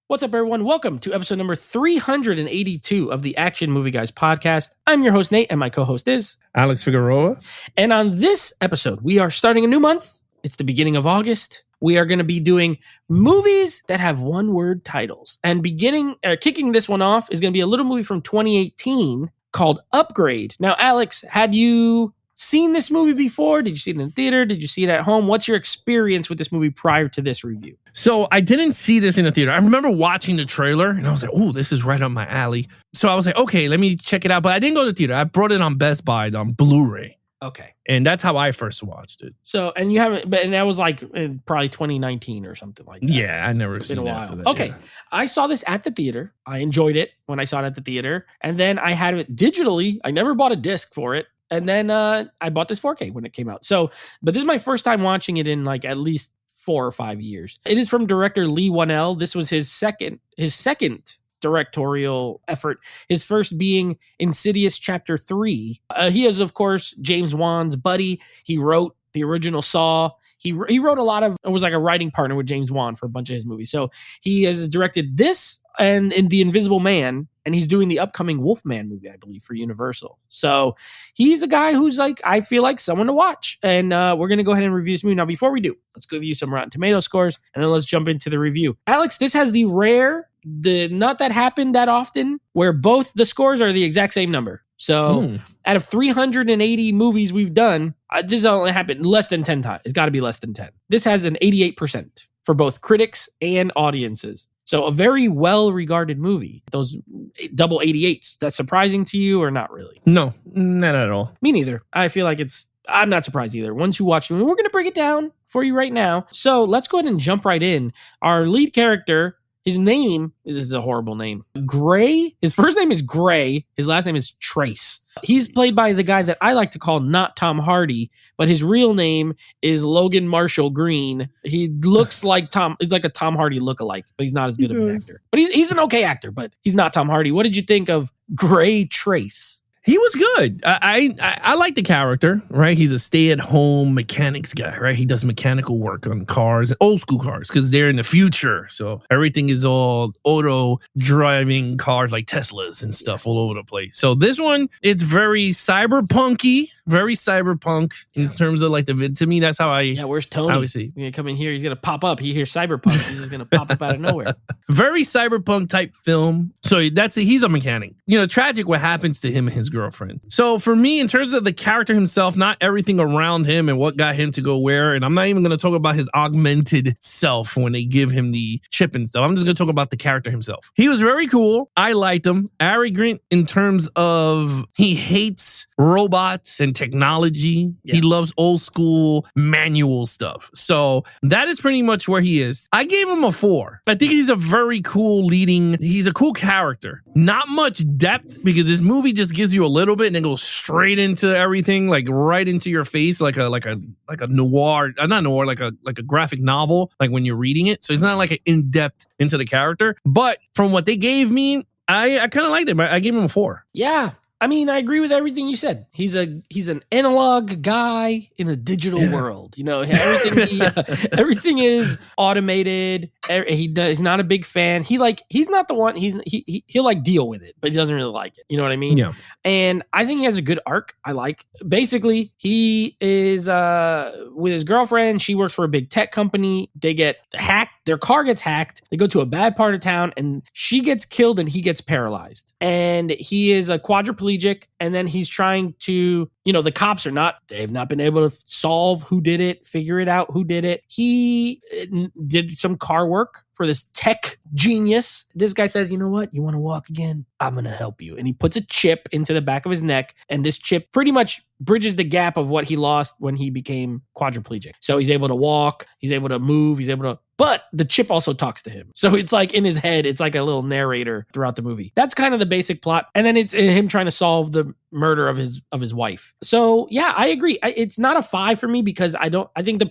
What's up, everyone? Welcome to episode number 382 of the Action Movie Guys podcast. I'm your host, Nate, and my co-host is Alex Figueroa. And on this episode, we are starting a new month. It's the beginning of August. We are going to be doing movies that have one-word titles. And kicking this one off is going to be a little movie from 2018 called Upgrade. Now, Alex, had you seen this movie before? Did you see it in the theater? Did you see it at home? What's your experience with this movie prior to this review? So I didn't see this in the theater. I remember watching the trailer and I was like, oh, this is right up my alley. So I was like, okay, let me check it out. But I didn't go to the theater. I brought it on Best Buy on Blu-ray. Okay. And that's how I first watched it. So, and you haven't, and that was like in probably 2019 or something like that. Yeah, I never seen it in a after while. that. Okay. Yeah. I saw this at the theater. I enjoyed it when I saw it at the theater. And then I had it digitally. I never bought a disc for it. And then I bought this 4K when it came out. So, but this is my first time watching it in like at least 4 or 5 years. It is from director Leigh Whannell. This was his second directorial effort. His first being Insidious Chapter 3. He is, of course, James Wan's buddy. He wrote the original Saw. He wrote a lot of, it was like a writing partner with James Wan for a bunch of his movies. So he has directed this and in The Invisible Man, and he's doing the upcoming Wolfman movie, I believe, for Universal. So he's a guy who's like, I feel like someone to watch. And we're going to go ahead and review this movie. Now, before we do, let's give you some Rotten Tomato scores, and then let's jump into the review. Alex, this has not that happened that often, where both the scores are the exact same number. So out of 380 movies we've done, this only happened less than 10 times. It's got to be less than 10. This has an 88% for both critics and audiences. So a very well-regarded movie. Those double 88s, that's surprising to you or not really? No, not at all. Me neither. I feel like I'm not surprised either. Once you watch the movie, we're going to break it down for you right now. So let's go ahead and jump right in. Our lead character, his name, this is a horrible name, Gray. His first name is Gray. His last name is Trace. He's played by the guy that I like to call not Tom Hardy, but his real name is Logan Marshall Green. He looks like he's like a Tom Hardy lookalike, but he's not as good of an actor. But he's an okay actor, but he's not Tom Hardy. What did you think of Gray Trace? He was good. I like the character, right? He's a stay-at-home mechanics guy, right? He does mechanical work on cars, old school cars, because they're in the future. So everything is all auto driving cars like Teslas and stuff all over the place. So this one, it's very cyberpunky, very cyberpunk in terms of like to me, that's how where's Tony? He's going to come in here. He's going to pop up. He hears cyberpunk. He's just going to pop up out of nowhere. Very cyberpunk type film. So he's a mechanic. Tragic what happens to him and his girlfriend. So for me, in terms of the character himself, not everything around him and what got him to go where, and I'm not even going to talk about his augmented self when they give him the chip and stuff. I'm just going to talk about the character himself. He was very cool. I liked him. Arrogant in terms of he hates robots and technology. Yeah. He loves old school manual stuff. So that is pretty much where he is. I gave him a 4. I think he's a very cool he's a cool character. Not much depth because this movie just gives you a little bit and then goes straight into everything, like right into your face, like a noir, not noir, like a graphic novel, like when you're reading it. So it's not like an in-depth into the character. But from what they gave me, I kind of liked it. I gave him a 4. Yeah. I mean, I agree with everything you said. He's an analog guy in a digital world. Everything is automated. He's not a big fan. He's not the one. He'll like deal with it, but he doesn't really like it. You know what I mean? Yeah. And I think he has a good arc. I like. Basically, he is with his girlfriend. She works for a big tech company. They get hacked. Their car gets hacked. They go to a bad part of town, and she gets killed, and he gets paralyzed. And he is a quadriplegic, and then he's trying to, the cops they've not been able to solve who did it, figure it out who did it. He did some car work for this tech genius. This guy says, you know what? You want to walk again? I'm going to help you. And he puts a chip into the back of his neck, and this chip pretty much bridges the gap of what he lost when he became quadriplegic. So he's able to walk, he's able to move, but the chip also talks to him. So it's like in his head, it's like a little narrator throughout the movie. That's kind of the basic plot. And then it's him trying to solve the murder of his wife. So yeah, I agree. It's not a 5 for me because I think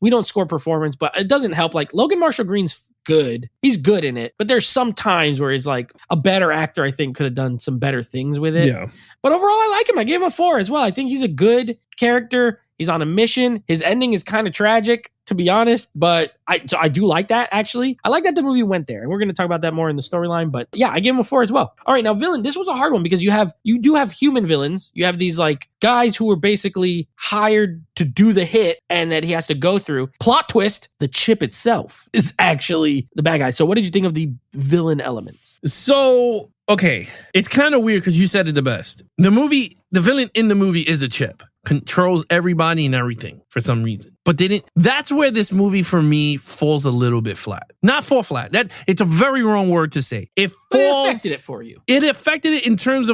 we don't score performance, but it doesn't help. Like Logan Marshall Green's good. He's good in it, but there's some times where he's like a better actor, I think, could have done some better things with it. Yeah. But overall, I like him. I gave him a 4 as well. I think he's a good character. He's on a mission. His ending is kind of tragic, to be honest, but I do like that, actually. I like that the movie went there, and we're going to talk about that more in the storyline, but yeah, I give him a 4 as well. All right, now villain, this was a hard one because you do have human villains. You have these like guys who were basically hired to do the hit and that he has to go through. Plot twist, the chip itself is actually the bad guy. So what did you think of the villain elements? So, okay, it's kind of weird because you said it the best. The villain in the movie is a chip. Controls everybody and everything for some reason. But that's where this movie for me falls a little bit flat. Not fall flat. It's a very wrong word to say. It affected it for you. It affected it in terms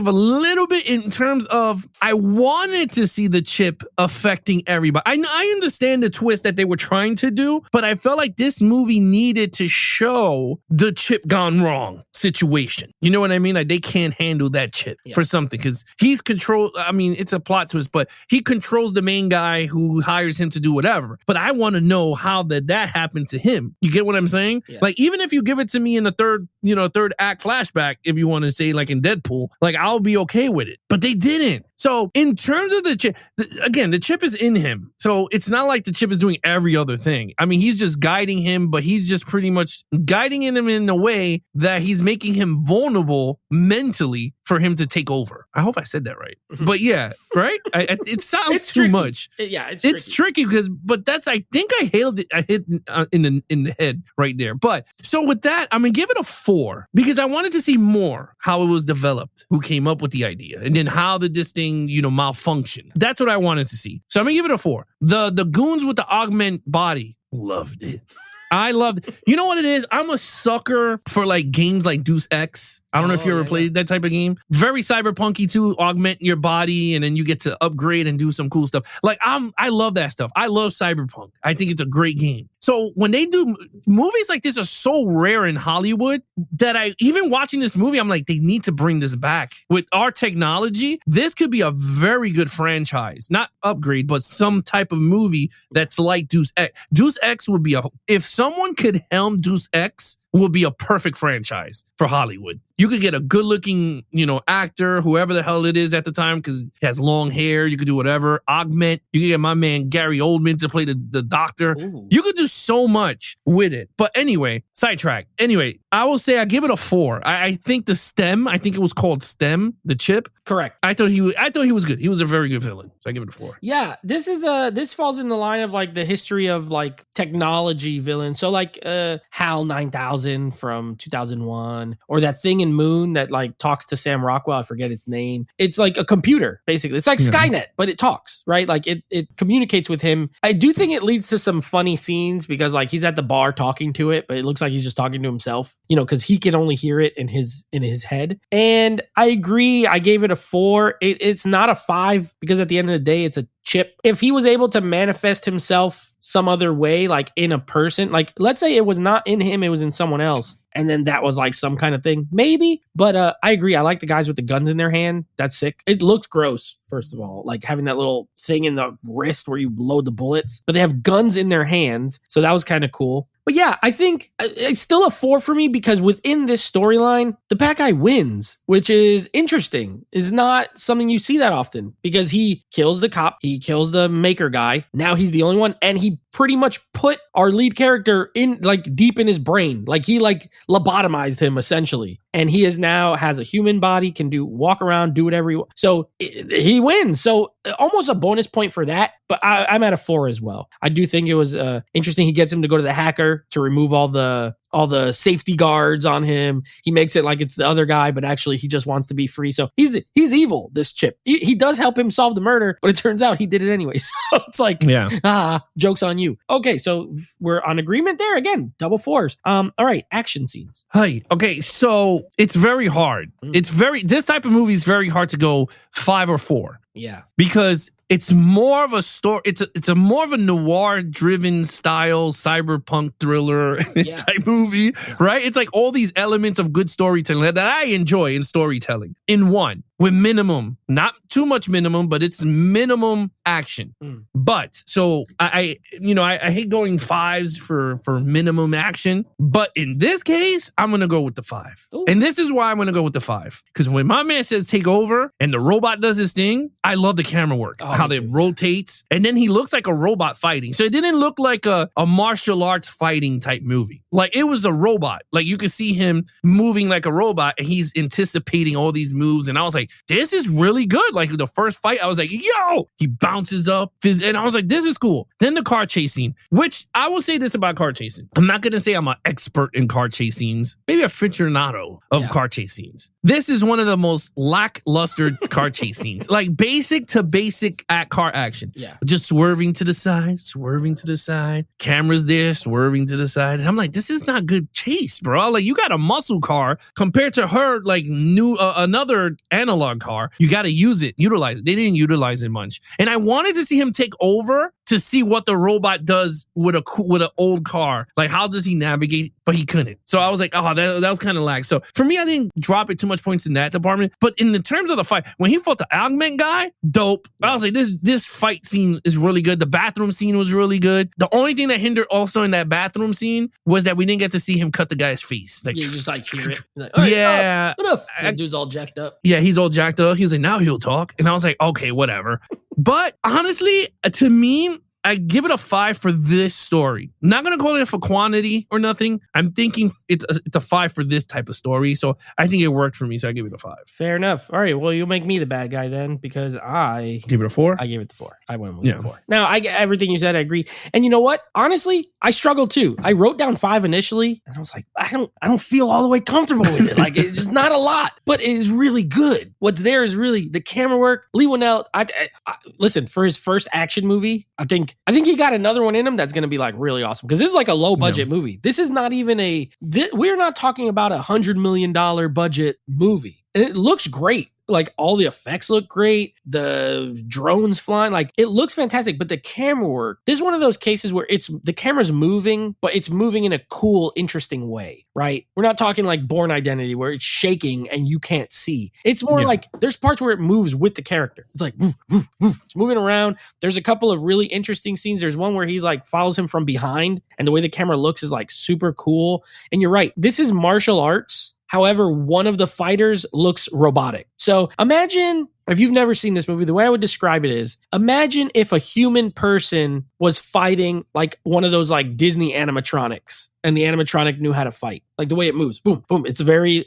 of I wanted to see the chip affecting everybody. I understand the twist that they were trying to do, but I felt like this movie needed to show the chip gone wrong situation. You know what I mean? Like they can't handle that chip for something because he's controlled. I mean, it's a plot twist, but he controls the main guy who hires him to do whatever. But I want to know how that happened to him. You get what I'm saying? Yeah. Like even if you give it to me in the third act flashback, if you want to say like in Deadpool, like I'll be okay with it. But they didn't. So in terms of the chip, again, the chip is in him. So it's not like the chip is doing every other thing. I mean, he's just guiding him, but he's just pretty much guiding him in a way that he's making him vulnerable mentally for him to take over. I hope I said that right. But yeah, right? It sounds too much. Yeah, it's tricky but that's, I think I hailed it. I hit in the head right there. But so with that, I'm going to give it a 4 because I wanted to see more how it was developed, who came up with the idea, and then how did this thing, malfunction. That's what I wanted to see. So I'm going to give it a 4. The goons with the augment body, loved it. I loved it. You know what it is? I'm a sucker for like games like Deus Ex. I don't know if you ever played that type of game. Very cyberpunky too, augment your body and then you get to upgrade and do some cool stuff. Like I love that stuff. I love cyberpunk. I think it's a great game. So when they do movies like this are so rare in Hollywood that even watching this movie, I'm like, they need to bring this back. With our technology, this could be a very good franchise. Not upgrade, but some type of movie that's like Deus Ex. Deus Ex would be if someone could helm Deus Ex, would be a perfect franchise for Hollywood. You could get a good-looking, actor, whoever the hell it is at the time, because he has long hair. You could do whatever. Augment. You could get my man Gary Oldman to play the doctor. Ooh. You could do so much with it. But anyway, sidetrack. Anyway, I will say I give it a 4. I think the STEM, I think it was called STEM, the chip. Correct. I thought he was good. He was a very good villain. So I give it a 4. Yeah, this falls in the line of like the history of like technology villains. So like HAL 9000 from 2001, or that thing in Moon that like talks to Sam Rockwell. I forget its name. It's like a computer, basically. It's like Skynet, but it talks, right? Like it communicates with him. I do think it leads to some funny scenes because like he's at the bar talking to it, but it looks like he's just talking to himself, because he can only hear it in his head. And I agree. I gave it a 4. It's not a 5 because at the end of the day, it's a chip. If he was able to manifest himself some other way, like in a person, like let's say it was not in him, it was in someone else, and then that was like some kind of thing, maybe. But I agree. I like the guys with the guns in their hand. That's sick. It looked gross, first of all, like having that little thing in the wrist where you load the bullets, but they have guns in their hand. So that was kind of cool. But yeah, I think it's still a 4 for me because within this storyline, the bad guy wins, which is interesting. Is not something you see that often because he kills the cop, he kills the maker guy. Now he's the only one, and he pretty much put our lead character in like deep in his brain. Like he like lobotomized him essentially. And he now has a human body, can walk around, do whatever he wants. So he wins. So almost a bonus point for that. But I'm at a 4 as well. I do think it was interesting. He gets him to go to the hacker to remove all the safety guards on him. He makes it like it's the other guy, but actually he just wants to be free. So he's evil, this chip. He does help him solve the murder, but it turns out he did it anyway. So it's like, joke's on you. Okay, so we're on agreement there. Again, double 4s. All right, action scenes. Hey, okay, so it's very hard. This type of movie is very hard to go 5 or 4. Yeah. Because it's more of a story. It's a more of a noir-driven style cyberpunk thriller type movie, right? It's like all these elements of good storytelling that I enjoy in storytelling in one. with minimum, not too much minimum, but it's minimum action. But so I hate going 5s for minimum action. But in this case, I'm gonna go with the 5. Ooh. And this is why I'm gonna go with the 5. Because when my man says take over and the robot does his thing, I love the camera work. How they rotates. And then he looks like a robot fighting. So it didn't look like a martial arts fighting type movie. Like it was a robot. Like you could see him moving like a robot and he's anticipating all these moves. And I was like, this is really good. Like the first fight, I was like, yo, he bounces up. And I was like, this is cool. Then the car chase scene, which I will say this about car chasing. I'm not going to say I'm an expert in car chase scenes, maybe a aficionado of car chase scenes. This is one of the most lackluster car chase scenes. Like basic to basic at car action. Yeah. Just swerving to the side. Cameras there, swerving to the side. And I'm like, this is not good chase, bro. Like you got a muscle car compared to her, like another analog car. You got to utilize it. They didn't utilize it much. And I wanted to see him take over to see what the robot does with an old car. Like how does he navigate? But he couldn't. So I was like, oh, that was kind of lag. So for me, I didn't drop it too much points in that department. But in the terms of the fight, when he fought the Augment guy, dope. I was like, this fight scene is really good. The bathroom scene was really good. The only thing that hindered also in that bathroom scene was that we didn't get to see him cut the guy's face. Like, you just like hear it. Like, yeah. Enough. That dude's all jacked up. Yeah, he's all jacked up. He was like, now he'll talk. And I was like, okay, whatever. But honestly, to me, I give it a 5 for this story. I'm not going to call it for quantity or nothing. I'm thinking it's a 5 for this type of story. So I think it worked for me. So I give it a 5. Fair enough. All right. Well, you'll make me the bad guy then because I give it a 4. I gave it the 4. I went with the 4. Now, everything you said, I agree. And you know what? Honestly, I struggled too. I wrote down 5 initially, and I was like, I don't feel all the way comfortable with it. Like it's just not a lot, but it is really good. What's there is really the camera work. Leigh Whannell, I listen, for his first action movie, I think he got another one in him that's going to be like really awesome because this is like a low budget movie. This is not even we're not talking about $100 million budget movie. It looks great. Like all the effects look great. The drones flying, like it looks fantastic. But the camera work, this is one of those cases where the camera's moving, but it's moving in a cool, interesting way, right? We're not talking like Bourne Identity where it's shaking and you can't see. It's more like there's parts where it moves with the character. It's like woof, woof, woof. It's moving around. There's a couple of really interesting scenes. There's one where he like follows him from behind, and the way the camera looks is like super cool. And you're right, this is martial arts. However, one of the fighters looks robotic. So imagine, if you've never seen this movie, the way I would describe it is, imagine if a human person was fighting like one of those like Disney animatronics and the animatronic knew how to fight. Like the way it moves, boom, boom. It's very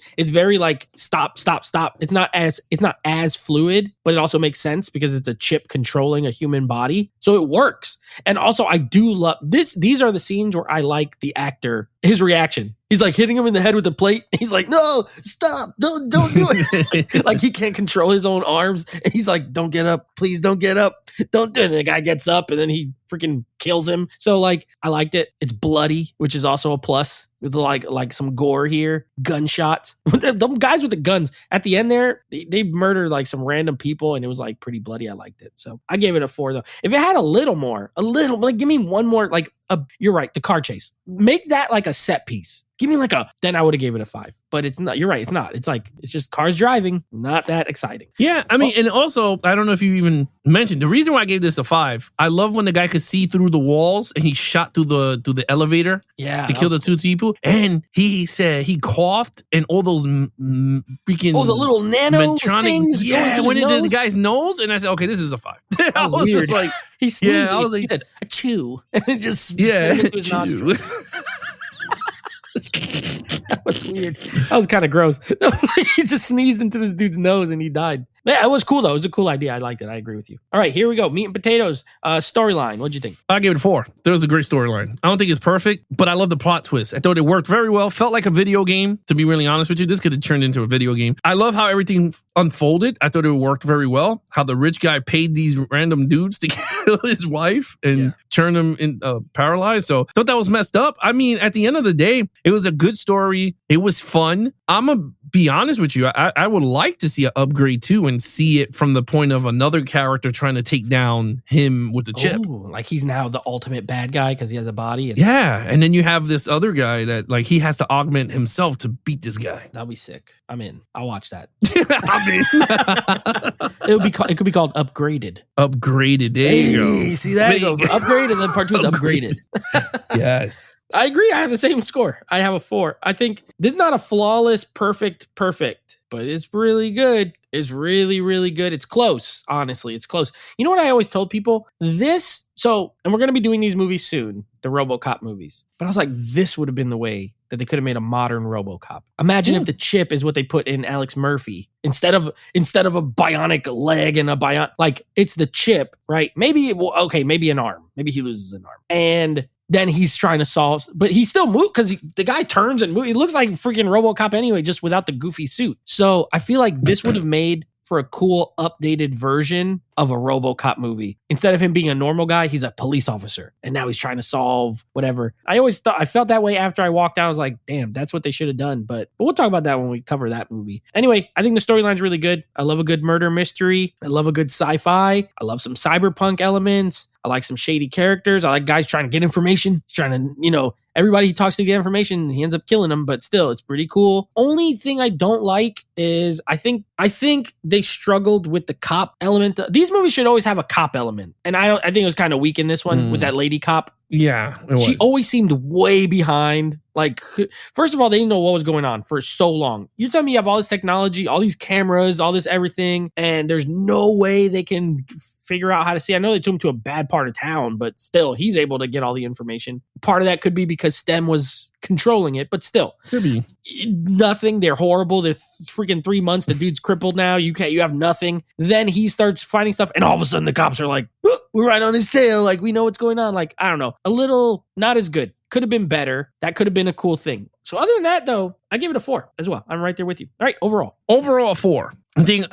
like stop, stop, stop. It's not as fluid, but it also makes sense because it's a chip controlling a human body. So it works. And also I do love this. These are the scenes where I like the actor, his reaction. He's like hitting him in the head with the plate. He's like, no, stop. Don't do it. like he can't control his own arms. And he's like, don't get up. Please don't get up. Don't do it. And the guy gets up and then he freaking kills him. So like, I liked it. It's bloody, which is also a plus with like some gore here, gunshots. The guys with the guns at the end there, they murdered like some random people and it was like pretty bloody. I liked it. So I gave it a 4 though. If it had a little like give me one more, like you're right. The car chase, make that like a set piece. Give me then I would have gave it a 5, but it's not, you're right. It's not, it's like, it's just cars driving, not that exciting. Yeah. I mean, and also, I don't know if you even mentioned the reason why I gave this a 5. I love when the guy could see through the walls and he shot through the elevator to kill the 2 people. And he said he coughed and all those freaking the little nano things. Yeah, went into the guy's nose. And I said, okay, this is a 5. I was just like, he sneezed. Yeah, I was like, he said, achoo. And it just into his nostril. That was weird. That was kind of gross. He just sneezed into this dude's nose and he died. Yeah, it was cool though. It was a cool idea. I liked it. I agree with you. All right, here we go. Meat and potatoes. Storyline. What'd you think? I gave it a 4. There was a great storyline. I don't think it's perfect, but I love the plot twist. I thought it worked very well. Felt like a video game, to be really honest with you. This could have turned into a video game. I love how everything unfolded. I thought it worked very well. How the rich guy paid these random dudes to kill his wife and turn him in paralyzed. So I thought that was messed up. I mean, at the end of the day, it was a good story. It was fun. I'm a be honest with you, I would like to see an Upgrade 2 and see it from the point of another character trying to take down him with the chip. Ooh, like he's now the ultimate bad guy because he has a body. Yeah, and then you have this other guy that like he has to augment himself to beat this guy. That'll be sick. I'm in. I'll watch that. I It could be called Upgraded. Upgraded. There you go. See that? You go for Upgrade and then part 2 is Upgraded. Yes. I agree. I have the same score. I have a 4. I think this is not a flawless, perfect, but it's really good. It's really, really good. It's close. Honestly, it's close. You know what I always told people? And we're going to be doing these movies soon, the RoboCop movies. But I was like, this would have been the way that they could have made a modern RoboCop. Imagine if the chip is what they put in Alex Murphy instead of a bionic leg and like it's the chip, right? Maybe an arm. Maybe he loses an arm. And then he's trying to solve, but he still moves because the guy turns and moves. He looks like freaking RoboCop anyway, just without the goofy suit. So I feel like this would have made for a cool updated version of a RoboCop movie. Instead of him being a normal guy, he's a police officer. And now he's trying to solve whatever. I felt that way after I walked out. I was like, damn, that's what they should have done. But we'll talk about that when we cover that movie. Anyway, I think the storyline's really good. I love a good murder mystery. I love a good sci-fi. I love some cyberpunk elements. I like some shady characters. I like guys trying to get information. He's trying to, everybody he talks to get information, he ends up killing them, but still, it's pretty cool. Only thing I don't like is I think they struggled with the cop element. These movies should always have a cop element. And I think it was kind of weak in this one with that lady cop. Yeah, it was. She always seemed way behind. Like, first of all, they didn't know what was going on for so long. You tell me you have all this technology, all these cameras, all this everything, and there's no way they can figure out how to see. I know they took him to a bad part of town, but still, he's able to get all the information. Part of that could be because STEM was controlling it, but still. Could be. Nothing. They're horrible. They're freaking 3 months. The dude's crippled now. You have nothing. Then he starts finding stuff, and all of a sudden the cops are like, we're right on his tail. Like, we know what's going on. Like, I don't know. A little not as good. Could have been better. That could have been a cool thing. So other than that, though, I give it a 4 as well. I'm right there with you. All right, overall. Overall, a 4. I think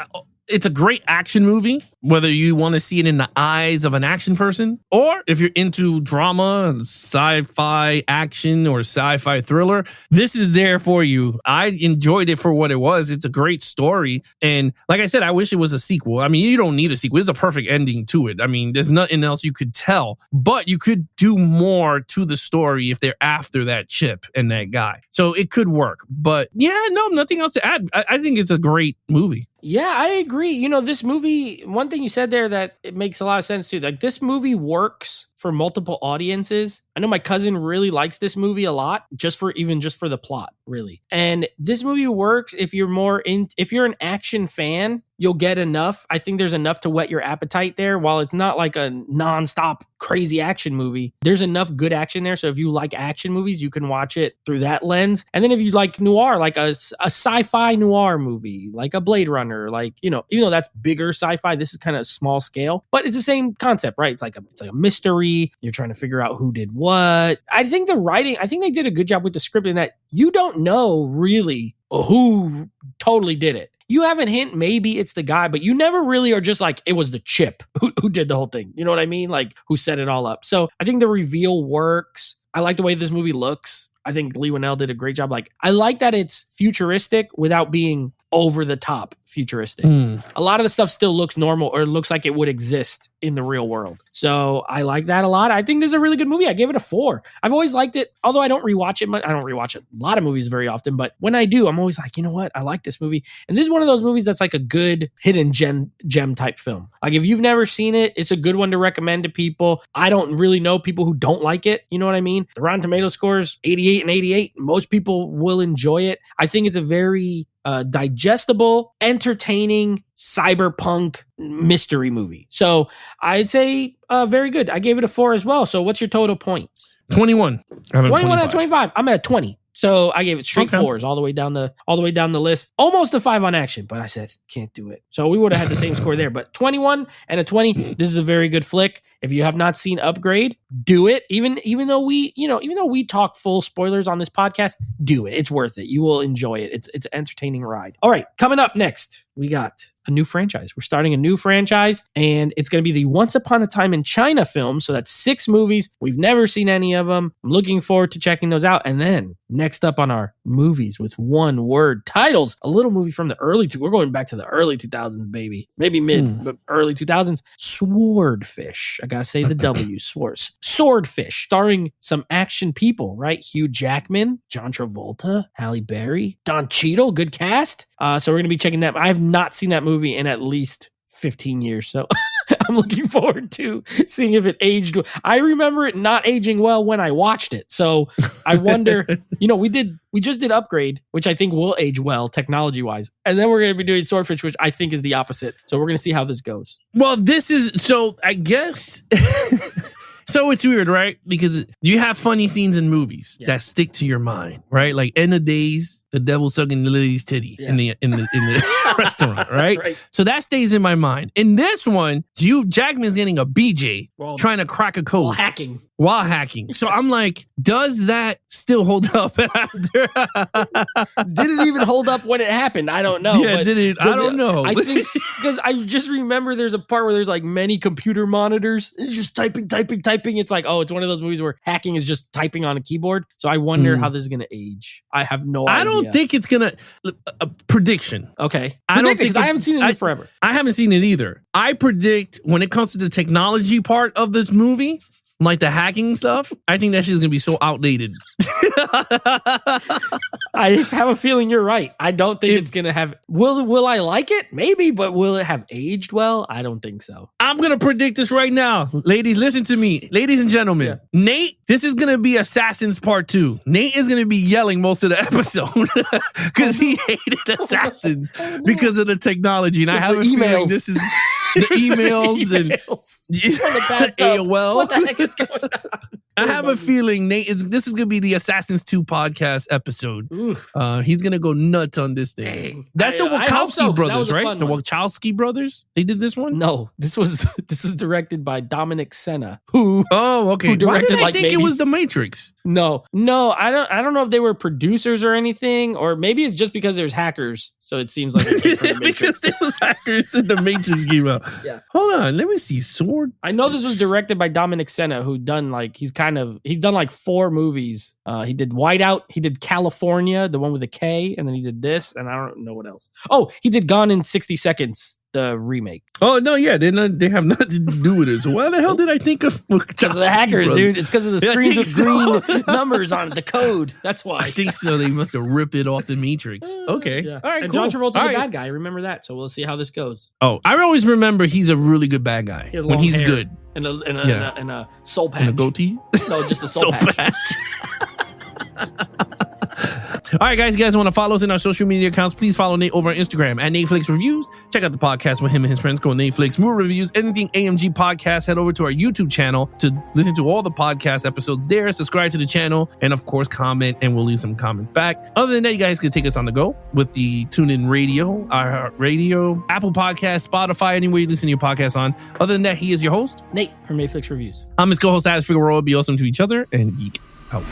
it's a great action movie, whether you want to see it in the eyes of an action person or if you're into drama, sci-fi action or sci-fi thriller, this is there for you. I enjoyed it for what it was. It's a great story. And like I said, I wish it was a sequel. I mean, you don't need a sequel. It's a perfect ending to it. I mean, there's nothing else you could tell, but you could do more to the story if they're after that chip and that guy. So it could work. But yeah, no, nothing else to add. I think it's a great movie. Yeah, I agree. This movie, one thing you said there that it makes a lot of sense too. Like, this movie works for multiple audiences. I know my cousin really likes this movie a lot, just for the plot, really. And this movie works if you're an action fan, you'll get enough. I think there's enough to whet your appetite there. While it's not like a nonstop crazy action movie, there's enough good action there. So if you like action movies, you can watch it through that lens. And then if you like noir, like a sci-fi noir movie, like a Blade Runner, like, even though that's bigger sci-fi, this is kind of small scale, but it's the same concept, right? It's like a mystery. You're trying to figure out who did what. I think they did a good job with the script in that you don't know really who totally did it. You have a hint, maybe it's the guy, but you never really are just like, it was the chip who did the whole thing. You know what I mean? Like, who set it all up. So I think the reveal works. I like the way this movie looks. I think Leigh Whannell did a great job. Like, I like that it's futuristic without being over the top futuristic. A lot of the stuff still looks normal or looks like it would exist in the real world. So I like that a lot. I think this is a really good movie. I gave it a 4. I've always liked it, although I don't rewatch it much. I don't rewatch a lot of movies very often, but when I do, I'm always like, you know what? I like this movie. And this is one of those movies that's like a good hidden gem type film. Like, if you've never seen it, it's a good one to recommend to people. I don't really know people who don't like it. You know what I mean? The Rotten Tomatoes scores 88 and 88. Most people will enjoy it. I think it's a very digestible, entertaining cyberpunk mystery movie. So I'd say very good. I gave it a 4 as well. So what's your total points? 21. 21 out of 25. I'm at a 20. So I gave it straight 4s all the way down the list. Almost a 5 on action, but I said can't do it. So we would have had the same score there. But 21 and a 20. This is a very good flick. If you have not seen Upgrade, do it. Even though we talk full spoilers on this podcast, do it. It's worth it. You will enjoy it. It's an entertaining ride. All right, coming up next, we got a new franchise. We're starting a new franchise, and it's going to be the Once Upon a Time in China film. So that's 6 movies. We've never seen any of them. I'm looking forward to checking those out. And then next up on our movies with one word titles, a little movie from the we're going back to the early 2000s, baby. Maybe mid, but early 2000s. Swordfish. I got to say the W. Swordfish. Starring some action people, right? Hugh Jackman, John Travolta, Halle Berry, Don Cheadle. Good cast. So we're going to be checking that. I have not seen that movie in at least 15 years. So I'm looking forward to seeing if it aged. I remember it not aging well when I watched it. So I wonder, we just did Upgrade, which I think will age well technology wise. And then we're going to be doing Swordfish, which I think is the opposite. So we're going to see how this goes. Well, I guess. So it's weird, right? Because you have funny scenes in movies that stick to your mind, right? Like End of Days, the devil sucking the lady's titty in the restaurant, right? So that stays in my mind. In this one, Hugh Jackman's getting a BJ trying to crack a code. While hacking. So I'm like, does that still hold up after? Did it even hold up when it happened? I don't know. Yeah, did it? I don't know. I think, because I just remember there's a part where there's like many computer monitors. It's just typing. It's like, it's one of those movies where hacking is just typing on a keyboard. So I wonder how this is going to age. I have no idea. I don't think it's going to... prediction. Okay. I don't think I haven't seen it in forever. I haven't seen it either. I predict when it comes to the technology part of this movie, like the hacking stuff, I think that shit's going to be so outdated. I have a feeling you're right. I don't think it's going to have... Will I like it? Maybe, but will it have aged well? I don't think so. I'm going to predict this right now. Ladies, listen to me. Ladies and gentlemen, yeah. Nate, this is going to be Assassins Part 2. Nate is going to be yelling most of the episode because he hated Assassins because of the technology. And I have a feeling this is... The emails and AOL. What the heck is going on? I have a feeling this is going to be the Assassins 2 podcast episode. He's going to go nuts on this thing. Dang. That's the Wachowski brothers, right? The Wachowski brothers? They did this one? No, this was directed by Dominic Sena, who directed Why did I think it was The Matrix? No, I don't know if they were producers or anything, or maybe it's just because there's hackers, so it seems like it came from The Matrix. Because there was hackers and The Matrix came out. Yeah. Hold on, let me see. Sword. I know this was directed by Dominic Sena, who he's done like 4 movies. He did Whiteout, he did California, the one with a K, and then he did this, and I don't know what else. Oh, he did Gone in 60 Seconds, the remake. Oh no, yeah, they have nothing to do with it. So why the hell did I think of? Because of the hackers, dude. It's because of the screens with green numbers on it, the code. That's why. I think so. They must have ripped it off the Matrix. Okay, yeah. All right. And cool. John Travolta's a bad guy. I remember that. So we'll see how this goes. Oh, I always remember he's a really good bad guy when he's good. And a soul patch. And a goatee. No, just a soul patch. All right, guys, you guys want to follow us in our social media accounts, please follow Nate over on Instagram at Nateflix Reviews. Check out the podcast with him and his friends called Nateflix Movie Reviews. Anything AMG Podcast, head over to our YouTube channel to listen to all the podcast episodes there. Subscribe to the channel and, of course, comment, and we'll leave some comments back. Other than that, you guys can take us on the go with the TuneIn Radio, iHeartRadio, Apple Podcasts, Spotify, anywhere you listen to your podcast on. Other than that, he is your host, Nate from Nateflix Reviews. I'm his co-host, Alex Figueroa. Be awesome to each other and geek out.